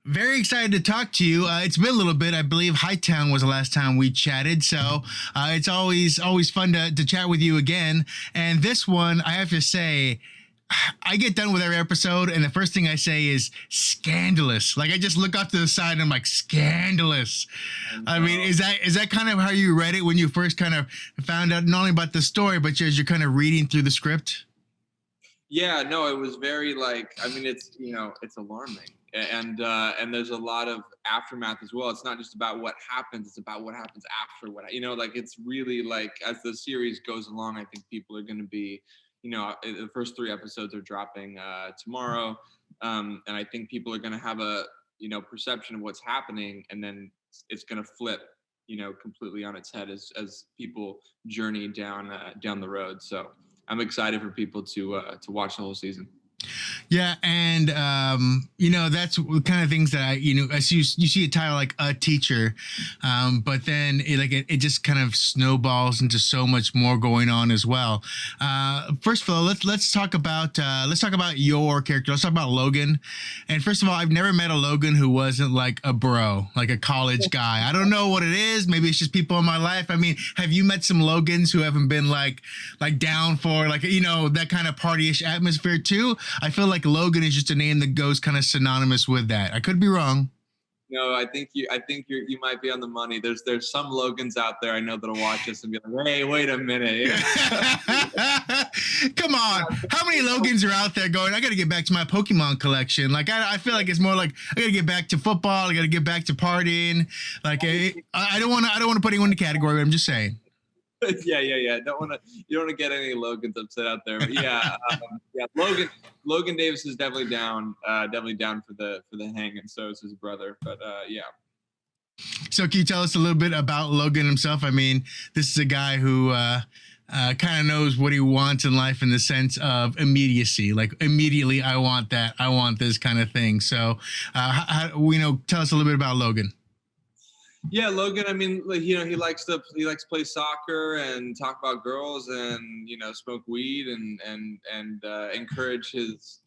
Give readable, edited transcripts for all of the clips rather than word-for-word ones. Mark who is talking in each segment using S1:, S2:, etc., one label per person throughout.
S1: Very excited to talk to you. It's been a little bit. I believe Hightown was the last time we chatted, so it's always fun to chat with you again. And this one, I have to say, I get done with every episode, and the first thing I say is scandalous. Like I just look off to the side, and I'm like, scandalous. I mean, is that kind of how you read it when you first kind of found out not only about the story, but as you're kind of reading through the script?
S2: Yeah, no, it was very like, I mean, it's alarming. And there's a lot of aftermath as well. It's not just about what happens, it's about what happens after like it's really like as the series goes along, I think people are going to be, the first 3 episodes are dropping tomorrow. And I think people are going to have a, perception of what's happening, and then it's going to flip, completely on its head as people journey down the road. So I'm excited for people to watch the whole season.
S1: Yeah, and that's the kind of things that as you see a title like A Teacher, but then it just kind of snowballs into so much more going on as well. First of all, let's talk about your character. Let's talk about Logan. And first of all, I've never met a Logan who wasn't like a bro, like a college guy. I don't know what it is. Maybe it's just people in my life. I mean, have you met some Logans who haven't been like down for that kind of partyish atmosphere too? I feel like Logan is just a name that goes kind of synonymous with that. I could be wrong.
S2: No, I think you might be on the money. There's some Logans out there I know that'll watch this and be like, hey, wait a minute.
S1: Come on. How many Logans are out there going, I got to get back to my Pokemon collection? Like, I feel like it's more like I got to get back to football. I got to get back to partying. Like, I don't want to put anyone in the category, but I'm just saying.
S2: Yeah. You don't want to get any Logans upset out there. But yeah, Logan Davis is definitely down for the hang, and so is his brother. But yeah.
S1: So can you tell us a little bit about Logan himself? I mean, this is a guy who kind of knows what he wants in life in the sense of immediacy. Like immediately, I want that. I want this kind of thing. So, tell us a little bit about Logan.
S2: Yeah, Logan. I mean, he likes to play soccer and talk about girls and smoke weed and encourage his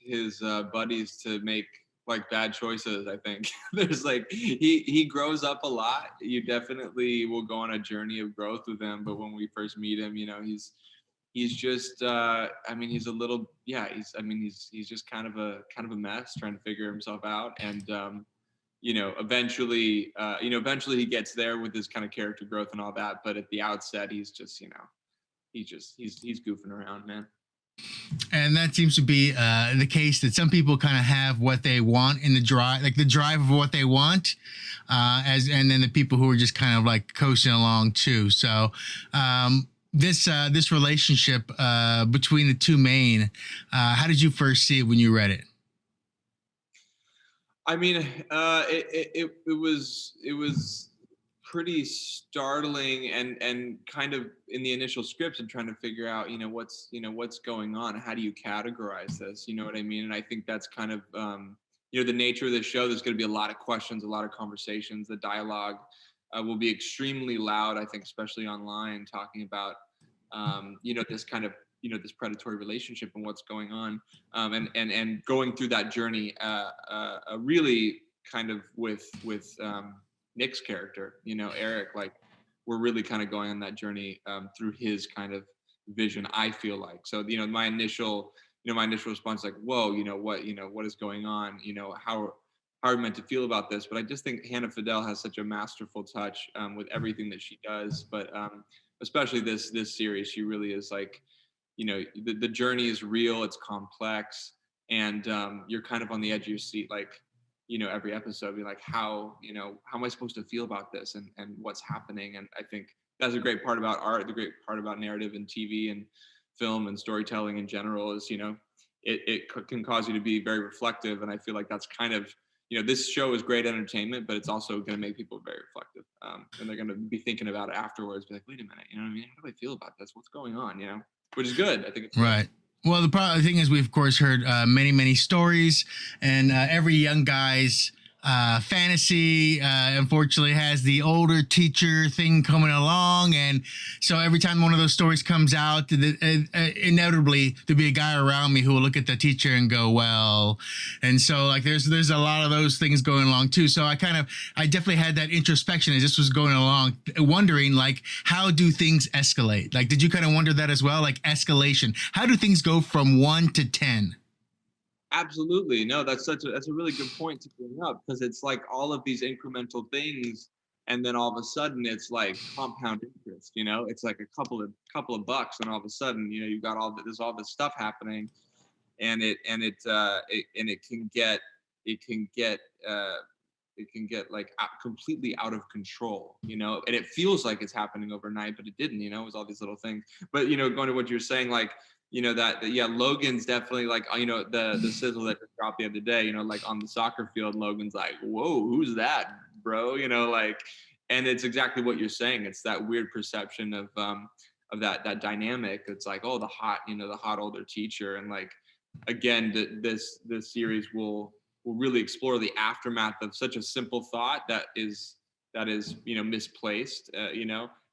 S2: buddies to make like bad choices. I think there's he grows up a lot. You definitely will go on a journey of growth with him. But when we first meet him, he's just he's a little he's just kind of a mess trying to figure himself out. And eventually he gets there with his kind of character growth and all that. But at the outset, he's just, he's goofing around, man.
S1: And that seems to be the case that some people kind of have what they want in the drive, like the drive of what they want, and then the people who are just kind of like coasting along too. So, this relationship between the two main, how did you first see it when you read it?
S2: I mean, it was pretty startling and kind of in the initial scripts and trying to figure out, what's going on. How do you categorize this? You know what I mean? And I think that's kind of, the nature of the show. There's going to be a lot of questions, a lot of conversations. The dialogue will be extremely loud, I think, especially online, talking about, this kind of this predatory relationship and what's going on, and going through that journey, really kind of with Nick's character, Eric, like we're really kind of going on that journey through his kind of vision, I feel like. So my initial response is like, whoa, what is going on, how are we meant to feel about this? But I just think Hannah Fidel has such a masterful touch with everything that she does, but especially this series, she really is like, the journey is real, it's complex, and you're kind of on the edge of your seat, like, every episode, be like, how am I supposed to feel about this and what's happening? And I think that's a great part about art, the great part about narrative and TV and film and storytelling in general is, it can cause you to be very reflective. And I feel like that's kind of, this show is great entertainment, but it's also going to make people very reflective. And they're going to be thinking about it afterwards, be like, wait a minute, you know what I mean? How do I feel about this? What's going on, Which is good. I think it's
S1: right.
S2: Good.
S1: Well, the thing is, we've of course heard many stories, and every young guy's fantasy unfortunately has the older teacher thing coming along, and so every time one of those stories comes out, inevitably there'll be a guy around me who will look at the teacher and go, well. And so like there's a lot of those things going along too. So I definitely had that introspection as this was going along, wondering like, how do things escalate? Like, did you kind of wonder that as well? Like escalation, how do things go from 1 to 10?
S2: Absolutely. No, that's a really good point to bring up, because it's like all of these incremental things, and then all of a sudden it's like compound interest, it's like a couple of bucks, and all of a sudden, you've got there's all this stuff happening, and it can get like completely out of control, and it feels like it's happening overnight, but it didn't. It was all these little things. But going to what you're saying, like, that yeah, Logan's definitely like, the sizzle that just dropped the other day, like on the soccer field, Logan's like, whoa, who's that, bro? Like, and it's exactly what you're saying. It's that weird perception of that dynamic. It's like, oh, the hot older teacher. And like, again, this series will really explore the aftermath of such a simple thought that is misplaced,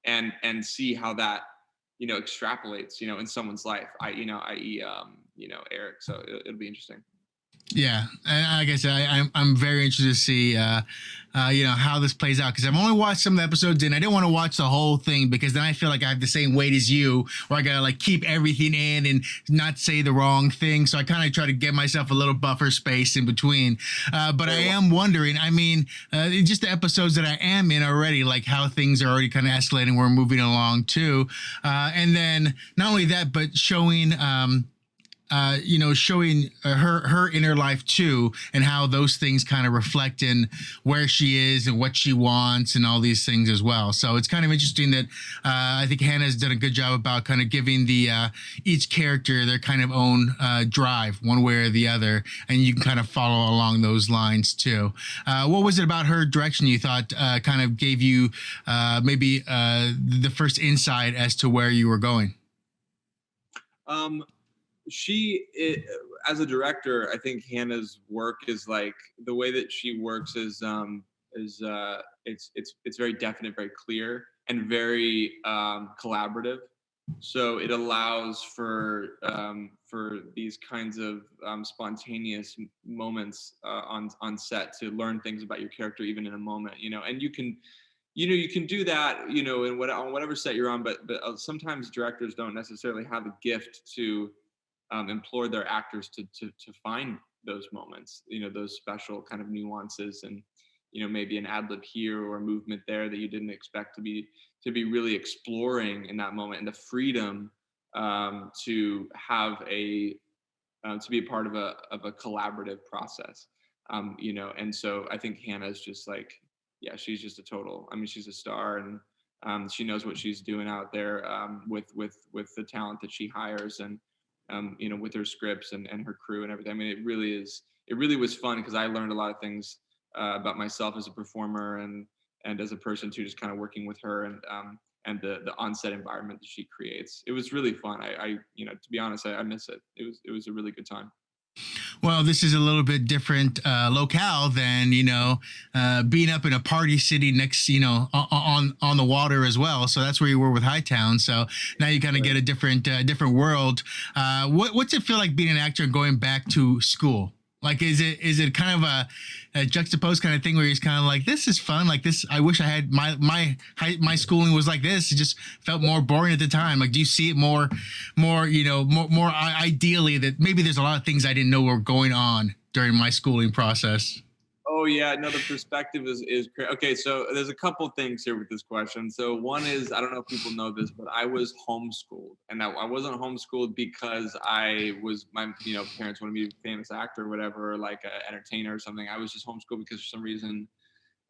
S2: and see how that extrapolates, in someone's life, i.e., Eric. So it'll be interesting.
S1: Yeah, and like I said, I'm very interested to see, how this plays out, because I've only watched some of the episodes and I didn't want to watch the whole thing, because then I feel like I have the same weight as you, where I gotta like keep everything in and not say the wrong thing. So I kind of try to get myself a little buffer space in between. But I am wondering, I mean, just the episodes that I am in already, like how things are already kind of escalating, we're moving along too, and then not only that, but showing. Showing her inner life too, and how those things kind of reflect in where she is and what she wants and all these things as well. So it's kind of interesting that I think Hannah's done a good job about kind of giving the each character their kind of own drive, one way or the other, and you can kind of follow along those lines too. What was it about her direction you thought kind of gave you maybe the first insight as to where you were going?
S2: As a director, I think Hannah's work is like, the way that she works is it's very definite, very clear, and very collaborative. So it allows for these kinds of spontaneous moments on set, to learn things about your character even in a moment, and you can do that, on whatever set you're on, but sometimes directors don't necessarily have the gift to implore their actors to find those moments, those special kind of nuances, and maybe an ad lib here or a movement there that you didn't expect to be really exploring in that moment, and the freedom to have to be a part of a collaborative process, and so I think Hannah's just like, yeah, she's just a total. I mean, she's a star, and she knows what she's doing out there, with the talent that she hires, and with her scripts and her crew and everything. I mean, it really was fun, because I learned a lot of things about myself as a performer, and as a person too, just kind of working with her, and the on-set environment that she creates. It was really fun. I to be honest, I miss it. It was a really good time.
S1: Well, this is a little bit different locale than being up in a party city next, on the water as well. So that's where you were with Hightown. So now you kind of get a different world. What's it feel like being an actor and going back to school? Like, is it kind of a juxtaposed kind of thing where he's kind of like, this is fun, like this, I wish I had my schooling was like this. It just felt more boring at the time. Like, do you see it more ideally that maybe there's a lot of things I didn't know were going on during my schooling process?
S2: Oh yeah, no, the perspective is great. Okay, so there's a couple things here with this question. So one is, I don't know if people know this, but I was homeschooled, and I wasn't homeschooled because my parents wanted me to be a famous actor or whatever, or like an entertainer or something. I was just homeschooled because for some reason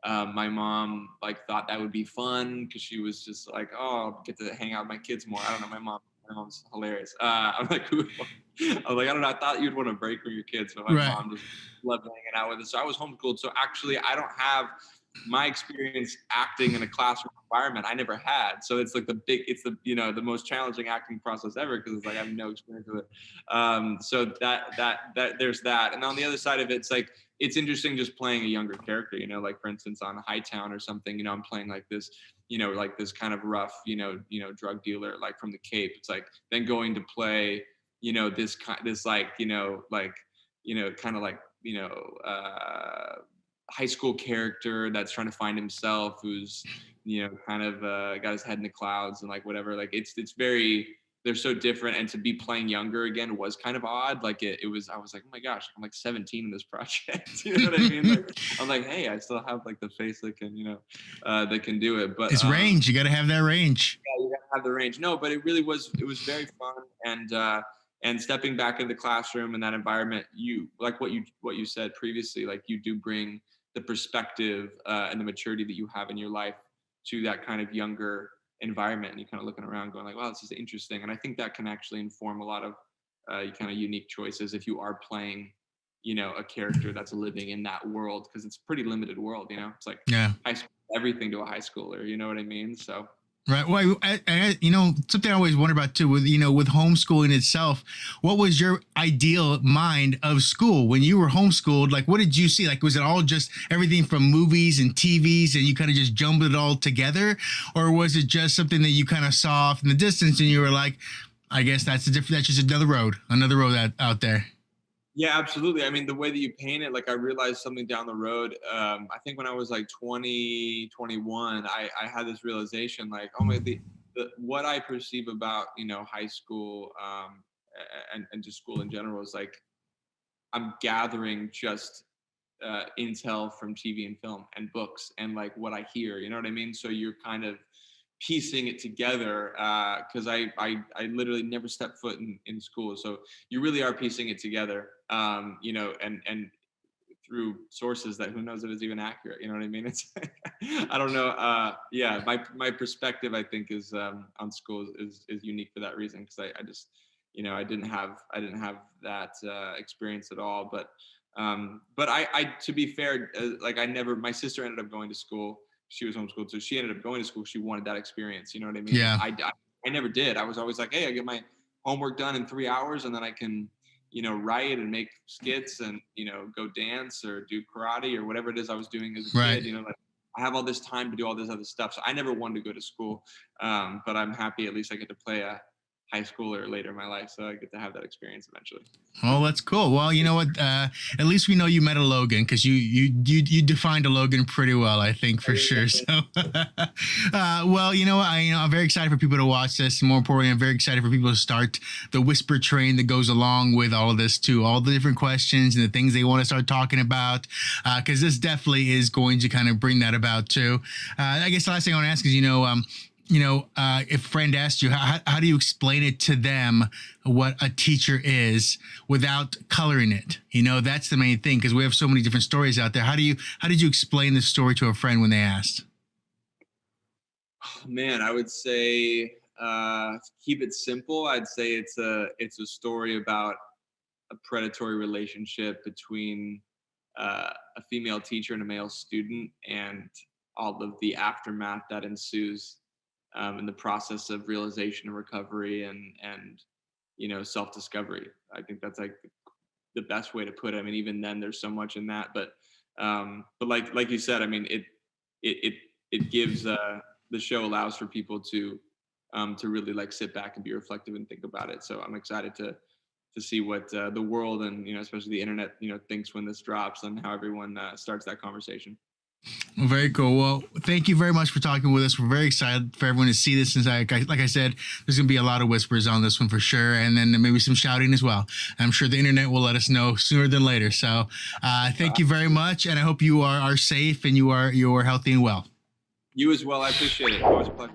S2: my mom like thought that would be fun, because she was just like, oh, I'll get to hang out with my kids more. I don't know, my mom's hilarious. I'm like, I was like, I don't know, I thought you'd want to break from your kids, but my
S1: Right.
S2: mom just loved hanging out with us. So I was homeschooled. So actually, I don't have my experience acting in a classroom environment I never had. So it's like the most challenging acting process ever, because it's like I have no experience with it. So that there's that. And on the other side of it, it's like it's interesting just playing a younger character, like for instance on Hightown or something, I'm playing like this, like this kind of rough, drug dealer like from the Cape. It's like then going to play, this like, kind of like, high school character that's trying to find himself, who's kind of got his head in the clouds and like whatever. Like it's very, they're so different, and to be playing younger again was kind of odd. Like it was, I was like, oh my gosh, I'm like 17 in this project. You know what I mean? Like I'm like, hey, I still have like the face that can that can do it. But
S1: It's range. You got to have that range.
S2: Yeah, you gotta have the range. No, but it was very fun. And stepping back into the classroom and that environment, you like what you said previously, like you do bring the perspective and the maturity that you have in your life to that kind of younger environment, and you kind of looking around going like, wow, this is interesting. And I think that can actually inform a lot of kind of unique choices if you are playing a character that's living in that world, because it's a pretty limited world. It's like high school, everything to a high schooler, you know what I mean? So
S1: Right. Well, something I always wonder about too, with with homeschooling itself, what was your ideal mind of school when you were homeschooled? Like, what did you see? Like, was it all just everything from movies and TVs, and you kind of just jumbled it all together, or was it just something that you kind of saw off in the distance and you were like, I guess that's just another road out there.
S2: Yeah, absolutely. I mean, the way that you paint it, like I realized something down the road. I think when I was like 20, 21, I had this realization like, oh my, what I perceive about, high school and just school in general is like, I'm gathering just intel from TV and film and books and like what I hear, you know what I mean? So you're kind of piecing it together, because I literally never stepped foot in school. So you really are piecing it together, and through sources that who knows if it's even accurate. You know what I mean? It's I don't know. Yeah, my perspective I think is on school is unique for that reason, because I just I didn't have that experience at all. But I to be fair, like my sister ended up going to school. She was homeschooled, so she ended up going to school. She wanted that experience. You know what I mean?
S1: Yeah.
S2: I never did. I was always like, hey, I get my homework done in 3 hours, and then I can, write and make skits and, go dance or do karate or whatever it is I was doing as a kid. Like I have all this time to do all this other stuff. So I never wanted to go to school. But I'm happy at least I get to play a high schooler later in my life, so I get to have that experience eventually.
S1: Oh, that's cool. Well, you know what? At least we know you met a Logan, because you defined a Logan pretty well, I think, for sure. So, well, I'm very excited for people to watch this. And more importantly, I'm very excited for people to start the whisper train that goes along with all of this too. All the different questions and the things they want to start talking about, because this definitely is going to kind of bring that about too. I guess the last thing I want to ask is, if a friend asked you, how do you explain it to them what a teacher is without coloring it? That's the main thing, because we have so many different stories out there. How did you explain this story to a friend when they asked?
S2: Oh, man, I would say keep it simple. I'd say it's a story about a predatory relationship between a female teacher and a male student, and all of the aftermath that ensues in the process of realization and recovery and self-discovery. I think that's like the best way to put it. I mean, even then there's so much in that, but like you said, I mean, it gives the show allows for people to really like sit back and be reflective and think about it. So I'm excited to see what the world and especially the internet thinks when this drops, and how everyone starts that conversation.
S1: Well, very cool. Well, thank you very much for talking with us. We're very excited for everyone to see this. Since like I said, there's going to be a lot of whispers on this one for sure. And then maybe some shouting as well. I'm sure the internet will let us know sooner than later. So thank you very much. And I hope you are safe and you are healthy and well.
S2: You as well. I appreciate it. Always a pleasure.